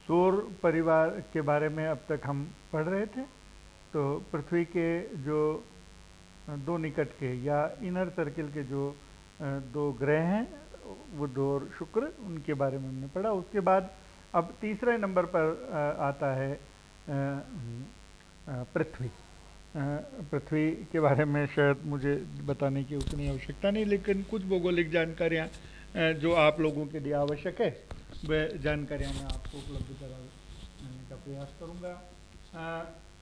सौर परिवार के बारे में अब तक हम पढ़ रहे थे। तो पृथ्वी के जो दो निकट के या इनर सर्किल के जो दो ग्रह हैं, बुध और शुक्र, उनके बारे में हमने पढ़ा। उसके बाद अब तीसरे नंबर पर आता है पृथ्वी। पृथ्वी के बारे में शायद मुझे बताने की उतनी आवश्यकता नहीं, लेकिन कुछ भौगोलिक जानकारियाँ जो आप लोगों के लिए आवश्यक है वह जानकारियाँ मैं आपको उपलब्ध कराने का प्रयास करूँगा।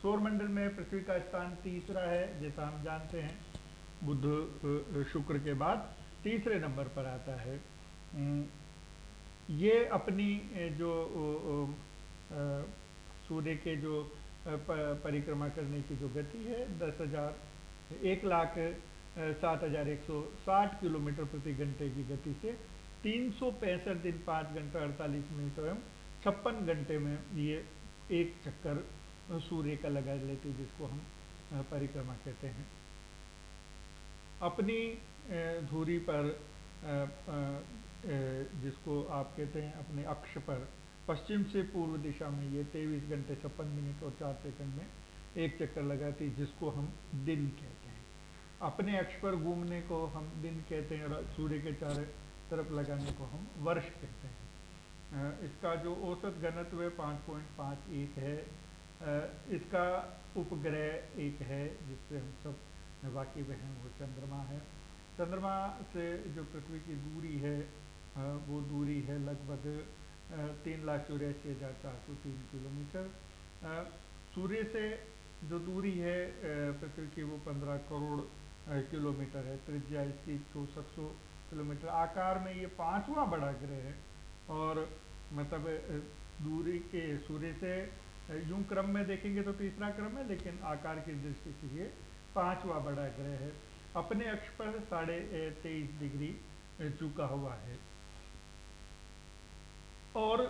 सौरमंडल में पृथ्वी का स्थान तीसरा है, जैसा हम जानते हैं। बुध शुक्र के बाद तीसरे नंबर पर आता है। ये अपनी जो सूर्य के जो परिक्रमा करने की जो गति है 1,07,160 किलोमीटर प्रति घंटे की गति से 365 दिन 5 घंटा 48 मिनट एवं 56 घंटे में ये एक चक्कर सूर्य का लगा लेती, जिसको हम परिक्रमा कहते हैं। अपनी धुरी पर जिसको आप कहते हैं अपने अक्ष पर पश्चिम से पूर्व दिशा में ये 23 घंटे 56 मिनट और 4 सेकंड में एक चक्कर लगाती, जिसको हम दिन कहते हैं। अपने अक्ष पर घूमने को हम दिन कहते हैं और सूर्य के चारों तरफ लगाने को हम वर्ष कहते हैं। इसका जो औसत घनत्व 5.51 है। इसका उपग्रह एक है जिससे हम सब वाकिफ हैं, वो चंद्रमा है। चंद्रमा से जो पृथ्वी की दूरी है वो दूरी है लगभग 3,84,403 किलोमीटर। सूर्य से जो दूरी है पृथ्वी की वो 15 करोड़ किलोमीटर है। त्रिज्या इसकी 6400 किलोमीटर। आकार में ये 5वां बड़ा ग्रह है और मतलब दूरी के सूर्य से यूं क्रम में देखेंगे तो तीसरा क्रम है, लेकिन आकार की दृष्टि से ये 5वां बड़ा ग्रह है। अपने अक्ष पर 23.5 डिग्री झुका हुआ है और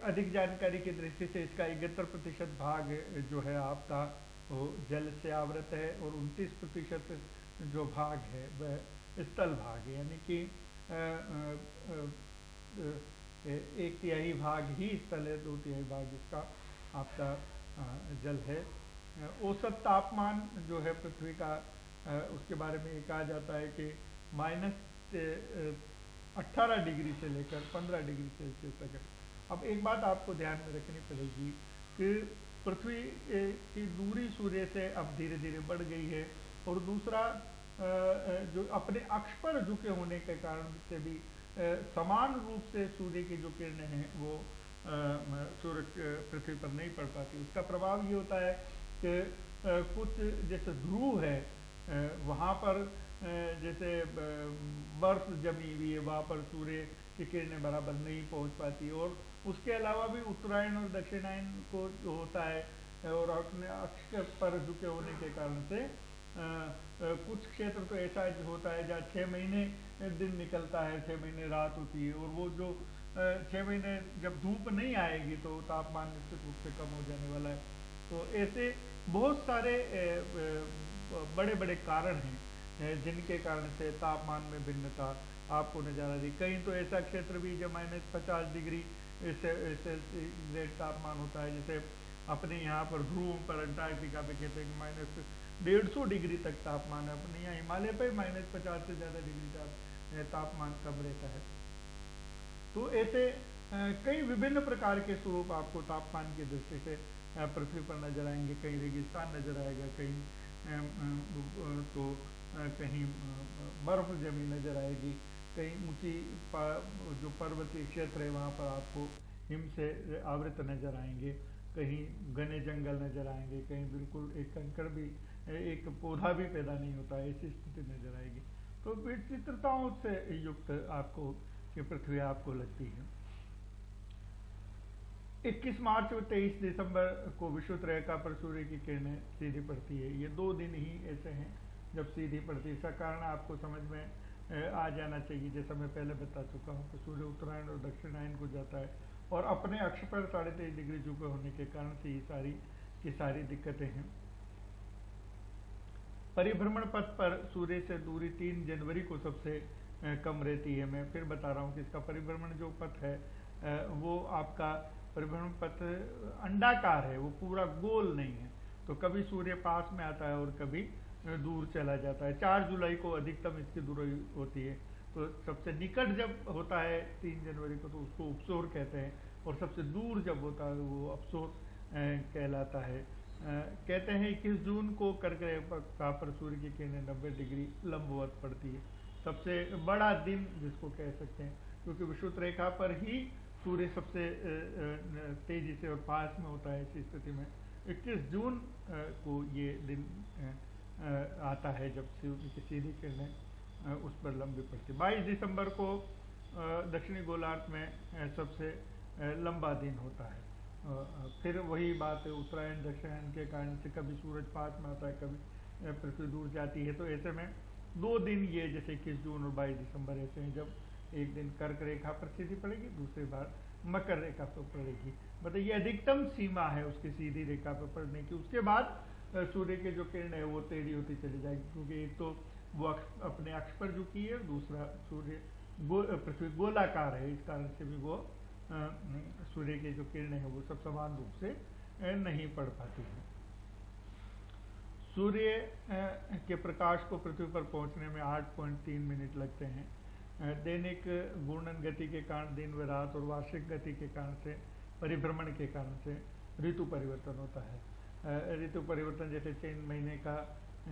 अधिक जानकारी की दृष्टि से इसका 71% भाग जो है आपका वो जल से आवृत है और 29% जो भाग है वह स्थल भाग है, यानी कि 1/3 भाग ही स्थल है, 2/3 भाग इसका आपका जल है। औसत तापमान जो है पृथ्वी का उसके बारे में ये कहा जाता है कि -18 डिग्री से लेकर 15 डिग्री सेल्सियस तक है। अब एक बात आपको ध्यान में रखनी पड़ेगी कि पृथ्वी की दूरी सूर्य से अब धीरे धीरे बढ़ गई है और दूसरा जो अपने अक्ष पर झुके होने के कारण से भी समान रूप से सूर्य की जो किरणें हैं वो सूर्य पृथ्वी पर नहीं पड़ पाती। उसका प्रभाव ये होता है कि कुछ जैसे ध्रुव है वहाँ पर जैसे बर्फ जमी हुई है, वहाँ पर सूर्य की किरणें बराबर नहीं पहुँच पाती। और उसके अलावा भी उत्तरायण और दक्षिणायन को जो होता है और अपने अक्ष पर झुके होने के कारण से कुछ क्षेत्र तो ऐसा होता है जहाँ 6 महीने दिन निकलता है, 6 महीने रात होती है और वो जो 6 महीने जब धूप नहीं आएगी तो तापमान निश्चित रूप से कम हो जाने वाला है। तो ऐसे बहुत सारे बड़े बड़े कारण हैं जिनके कारण से तापमान में भिन्नता आपको नजर आ रही। कहीं तो ऐसा क्षेत्र भी जब -50 डिग्री सेल्सियस तापमान होता है, जैसे अपने यहाँ पर ध्रुव पर अंटार्कटिका पे कहते हैं कि -150 डिग्री तक तापमान है। अपने यहाँ हिमालय पे -50 से ज़्यादा डिग्री तापमान कम रहता है। तो ऐसे कई विभिन्न प्रकार के स्वरूप आपको तापमान की दृष्टि से पृथ्वी पर नजर आएंगे। कहीं रेगिस्तान नजर आएगा, कहीं तो कहीं बर्फ जमी नजर आएगी, कहीं ऊंची जो पर्वतीय क्षेत्र है वहाँ पर आपको हिम से आवृत नजर आएंगे, कहीं घने जंगल नजर आएंगे, कहीं बिल्कुल एक कंकड़ भी, एक पौधा भी पैदा नहीं होता, ऐसी स्थिति नजर आएगी। तो विचित्रताओं से युक्त आपको ये पृथ्वी आपको लगती है। 21 मार्च और 23 दिसंबर को विषुवत रेखा पर सूर्य की किरणें सीधी पड़ती है। ये 2 दिन ही ऐसे हैं जब सीधी पड़ती है। इसका कारण आपको समझ में आ जाना चाहिए, जैसा मैं पहले बता चुका हूँ कि सूर्य उत्तरायण और दक्षिणायन को जाता है और अपने अक्ष पर 23.5 डिग्री झुके होने के कारण से ये सारी की सारी दिक्कतें हैं। परिभ्रमण पथ पर सूर्य से दूरी 3 जनवरी को सबसे कम रहती है। मैं फिर बता रहा हूँ कि इसका परिभ्रमण जो पथ है वो आपका परिभ्रमण पथ अंडाकार है, वो पूरा गोल नहीं है। तो कभी सूर्य पास में आता है और कभी दूर चला जाता है। 4 जुलाई को अधिकतम इसकी दूरी होती है। तो सबसे निकट जब होता है 3 जनवरी को तो उसको उपसोर कहते हैं, और सबसे दूर जब होता है वो अपसोर कहलाता है। कहते हैं 21 जून को कर्क रेखा पर सूर्य की किरणें 90 डिग्री लंबवत पड़ती है। सबसे बड़ा दिन जिसको कह सकते हैं, क्योंकि विषुवत रेखा पर ही सूर्य सबसे तेजी से और पास में होता है। इसी स्थिति में 21 जून को ये दिन आता है जब सूर्य की सीधी किरणें उस पर लंबी पड़ती। 22 दिसंबर को दक्षिणी गोलार्ध में सबसे लंबा दिन होता है। फिर वही बात है, उत्तरायण दक्षिणायन के कारण से कभी सूरज पास में आता है, कभी पृथ्वी दूर जाती है। तो ऐसे में 2 दिन ये जैसे 21 जून और 22 दिसंबर ऐसे हैं जब एक दिन कर्क रेखा पर सीधी पड़ेगी, दूसरी बार मकर रेखा पर पड़ेगी। मतलब ये अधिकतम सीमा है उसकी सीधी रेखा पर पड़ने की। उसके बाद सूर्य के जो किरण है वो टेढ़ी होती चली जाएगी, क्योंकि एक तो वो अपने अक्ष पर झुकी है, दूसरा सूर्य पृथ्वी गोलाकार है, इस कारण से भी वो सूर्य की जो किरणें हैं वो सब समान रूप से नहीं पड़ पाती है। सूर्य के प्रकाश को पृथ्वी पर पहुंचने में 8.3 मिनट लगते हैं। दैनिक घूर्णन गति के कारण दिन व रात और वार्षिक गति के कारण से, परिभ्रमण के कारण से ऋतु परिवर्तन होता है। ऋतु परिवर्तन जैसे 3 महीने का,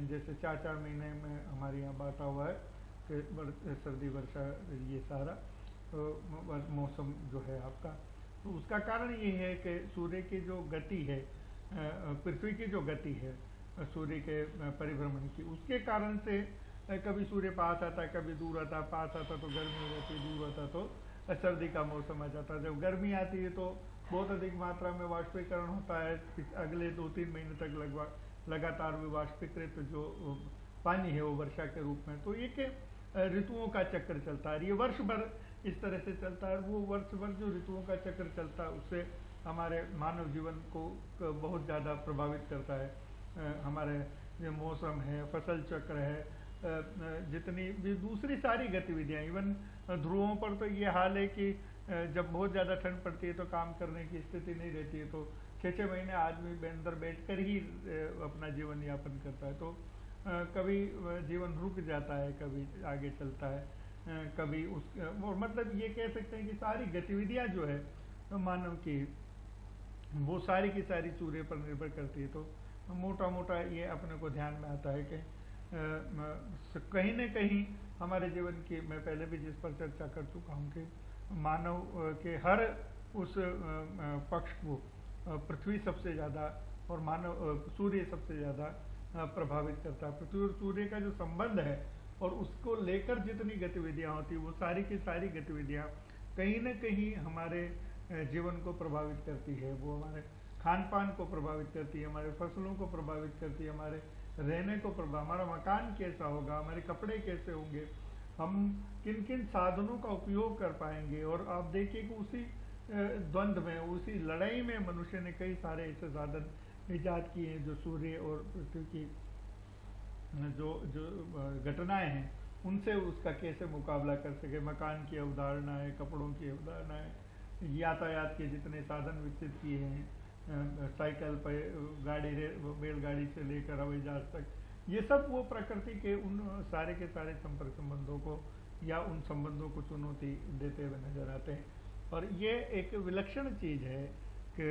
जैसे 4-4 महीने में हमारे यहाँ बांटा हुआ है कि सर्दी वर्षा ये सारा मौसम जो है आपका, तो उसका कारण ये है कि सूर्य की जो गति है, पृथ्वी की जो गति है सूर्य के परिभ्रमण की, उसके कारण से कभी सूर्य पास आता है, कभी दूर आता, पास आता तो गर्मी हो जाती है, दूर आता तो सर्दी का मौसम आ जाता है। जब गर्मी आती है तो बहुत अधिक मात्रा में वाष्पीकरण होता है। अगले 2-3 महीने तक लगभग लगातार भी वाष्पीकृत जो पानी है वो वर्षा के रूप में, तो एक ऋतुओं का चक्र चलता है। ये वर्ष भर इस तरह से चलता है। वो वर्ष भर जो ऋतुओं का चक्र चलता है उससे हमारे मानव जीवन को बहुत ज़्यादा प्रभावित करता है। हमारे जो मौसम है, फसल चक्र है, जितनी भी दूसरी सारी गतिविधियाँ, इवन ध्रुवों पर तो ये हाल है कि जब बहुत ज़्यादा ठंड पड़ती है तो काम करने की स्थिति नहीं रहती है, तो 6-6 महीने आदमी अंदर बैठ कर ही अपना जीवन यापन करता है। तो कभी जीवन रुक जाता है, कभी आगे चलता है, कभी उस मतलब ये कह सकते हैं कि सारी गतिविधियाँ जो है मानव की, वो सारी की सारी सूर्य पर निर्भर करती है। तो मोटा मोटा ये अपने को ध्यान में आता है कि कहीं न कहीं हमारे जीवन की, मैं पहले भी जिस पर चर्चा कर चुका हूँ कि मानव के हर उस पक्ष को पृथ्वी सबसे ज़्यादा और मानव सूर्य सबसे ज़्यादा प्रभावित करता है। पृथ्वी और सूर्य का जो संबंध है और उसको लेकर जितनी गतिविधियाँ होती है, वो सारी की सारी गतिविधियाँ कहीं न कहीं हमारे जीवन को प्रभावित करती है। वो हमारे खान पान को प्रभावित करती है, हमारे फसलों को प्रभावित करती है, हमारे रहने को हमारा मकान कैसा होगा, हमारे कपड़े कैसे होंगे, हम किन किन साधनों का उपयोग कर पाएंगे। और आप देखिए कि उसी द्वंद्व में, उसी लड़ाई में मनुष्य ने कई सारे ऐसे साधन ईजाद किए हैं जो सूर्य और पृथ्वी की जो घटनाएं हैं उनसे उसका कैसे मुकाबला कर सके। मकान की अवधारणा है, कपड़ों की अवधारणा है, यातायात के जितने साधन विकसित किए हैं, साइकिल पर गाड़ी, बैलगाड़ी से लेकर हवाई जहाज तक, ये सब वो प्रकृति के उन सारे के सारे संपर्क संबंधों को या उन संबंधों को चुनौती देते हुए नजर आते हैं। और ये एक विलक्षण चीज़ है कि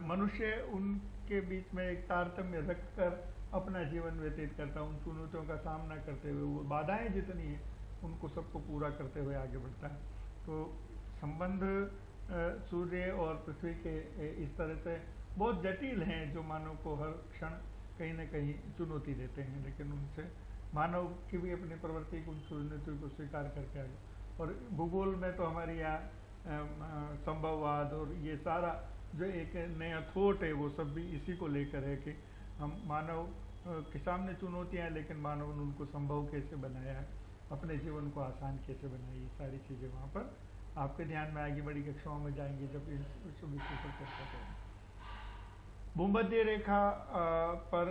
मनुष्य उनके बीच में एक तारतम्य रख कर अपना जीवन व्यतीत करता है। उन चुनौतियों का सामना करते हुए, वो बाधाएं जितनी हैं उनको सबको पूरा करते हुए आगे बढ़ता है। तो संबंध सूर्य और पृथ्वी के इस तरह से बहुत जटिल हैं जो मानव को हर क्षण कहीं न कहीं चुनौती देते हैं, लेकिन उनसे मानव की भी अपनी प्रवृत्ति को, उन चुनौतियों को स्वीकार करके आगे। और भूगोल में तो हमारे यहाँ संभववाद और ये सारा जो एक नया थॉट है वो सब भी इसी को लेकर है कि हम मानव के सामने चुनौतियाँ हैं, लेकिन मानव ने उनको संभव कैसे बनाया है, अपने जीवन को आसान कैसे बनाई, ये सारी चीज़ें वहाँ पर आपके ध्यान में आएगी। बड़ी कक्षाओं में जाएंगे जब इस विषय पर चर्चा करेंगे। भूमध्य रेखा पर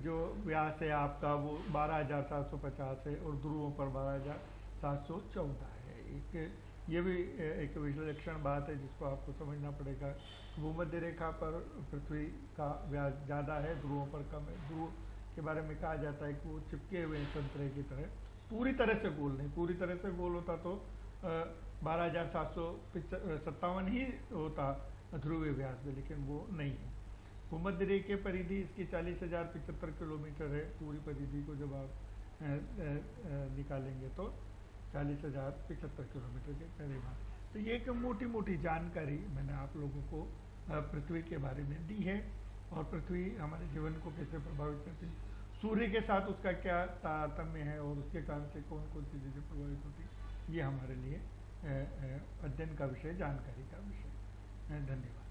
जो व्यास है आपका वो 12,750 है और ध्रुवों पर 12,714 है। एक ये भी एक विलक्षण बात है जिसको आपको समझना पड़ेगा। भूमध्य रेखा पर पृथ्वी का व्यास ज़्यादा है, ध्रुवों पर कम है। ध्रुव के बारे में कहा जाता है कि वो चिपके हुए हैं संतरे की तरह, पूरी तरह से गोल नहीं। पूरी तरह से गोल होता तो 12,757 ही होता ध्रुवीय व्यास में, लेकिन वो नहीं है। भूमध्य रेखा परिधि इसकी 40,075 किलोमीटर है। पूरी परिधि को जब आप निकालेंगे तो 40,075 किलोमीटर के करीब। तो ये एक मोटी मोटी जानकारी मैंने आप लोगों को पृथ्वी के बारे में दी है, और पृथ्वी हमारे जीवन को कैसे प्रभावित करती है, सूर्य के साथ उसका क्या तारतम्य है, और उसके कारण से कौन कौन सी चीज़ें प्रभावित होती है, ये हमारे लिए अध्ययन का विषय, जानकारी का विषय है। धन्यवाद।